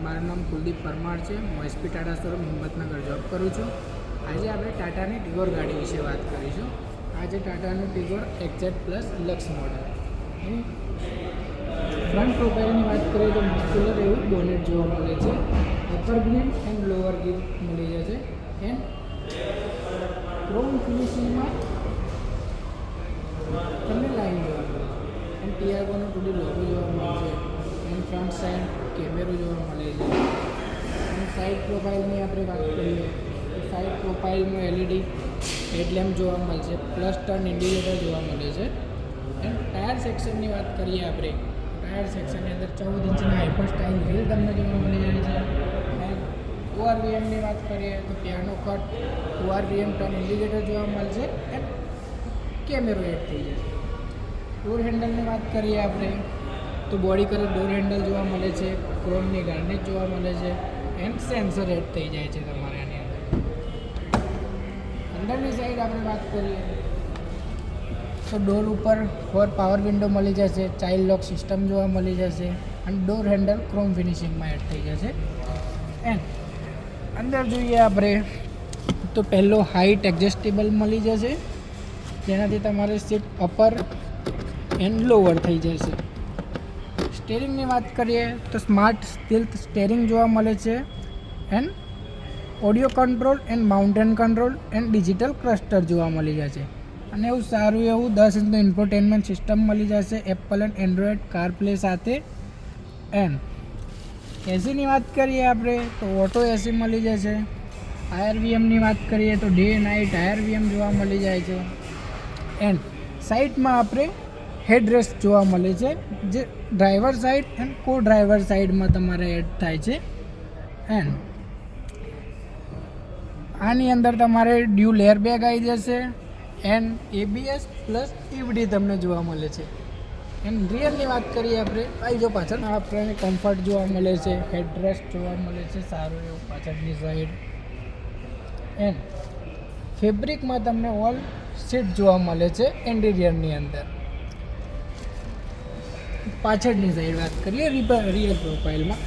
મારું નામ કુલદીપ પરમાર છે. હું SP Tata showroom Himmatnagar job કરું છું. આજે આપણે ટાટાની ટિગોર ગાડી વિશે વાત કરીશું. આજે ટાટાનું ટિગોર XZ પ્લસ લક્સ મોડલ. એની ફ્રન્ટ પ્રોફાઇલની વાત કરીએ તો મસ્ક્યુલર એવું બોનેટ જોવા મળે છે. Upper green and lower green મળી જશે. એન્ડ ક્રોમ ફિનિશિંગમાં તમને લાઈન જોવા મળે છે. એન્ડ ટિયાગોનો ટુડી લોગો જોવા મળે છે. એન્ડ ફ્રન્ટ સાઈડ કેમેરો જોવા મળે છે. અને સાઈડ પ્રોફાઇલની આપણે વાત કરીએ તો સાઈડ પ્રોફાઇલમાં LED હેડલેમ્પ જોવા મળશે, પ્લસ ટર્ન ઇન્ડિકેટર જોવા મળે છે. એન્ડ ટાયર સેક્શનની વાત કરીએ આપણે, ટાયર સેક્શનની અંદર 14 ઇંચના હાઇપર સ્ટાઇલ વ્હીલ તમને જોવા મળી જાય છે. એન્ડ ORVMની વાત કરીએ તો piano cut ORVM turn indicator જોવા મળશે. એન્ડ કેમેરો એડ થઈ જશે. ડોર હેન્ડલની વાત કરીએ આપણે તો બોડી કલર ડોર હેન્ડલ જોવા મળે છે, ક્રોમની ગાર્નિશ જોવા મળે છે. એન્ડ સેન્સર એડ થઈ જાય છે તમારે આની અંદર. અંદરની સાઈડ આપણે વાત કરીએ તો ડોર ઉપર 4 પાવર વિન્ડો મળી જશે, ચાઇલ્ડ લોક સિસ્ટમ જોવા મળી જશે. અને ડોર હેન્ડલ ક્રોમ ફિનિશિંગમાં એડ થઈ જશે. એન્ડ અંદર જોઈએ આપણે તો પહેલો હાઇટ એડજસ્ટેબલ મળી જશે, જેનાથી તમારે સીટ અપર એન્ડ લોઅર થઈ જશે. સ્ટેરિંગની વાત કરીએ તો સ્માર્ટ સ્ટીલ્થ સ્ટેરિંગ જોવા મળે છે. And audio control and mountain control and digital cluster જોવા મળી જશે. અને એવું સારું એવું 10 ઇંચનું ઇન્ફોટેનમેન્ટ સિસ્ટમ મળી જશે એપલ એન્ડ એન્ડ્રોઈડ કારપ્લે સાથે. એન્ડ એસીની વાત કરીએ આપણે તો ઓટો એસી મળી જશે. IRVMની વાત કરીએ તો ડે નાઇટ IRVM જોવા મળી જાય છે. એન્ડ સાઈડમાં આપણે હેડરેસ્ટ જોવા મળે છે, જે ડ્રાઈવર સાઈડ એન્ડ કો ડ્રાઈવર સાઈડમાં તમારે એડ થાય છે. એન્ડ આની અંદર તમારે ડ્યુલ એરબેગ આવી જશે. એન્ડ ABS પ્લસ EBD તમને જોવા મળે છે. એન્ડ રિયરની વાત કરીએ આપણે આવી જો પાછળ આપણને કમ્ફર્ટ જોવા મળે છે, હેડરેસ્ટ જોવા મળે છે સારું એવું પાછળની સાઈડ. એન્ડ ફેબ્રિકમાં તમને ઓલ સીટ જોવા મળે છે ઇન્ટિરિયરની અંદર. પાછળની સાઈડ વાત કરીએ રિયર પ્રોફાઇલમાં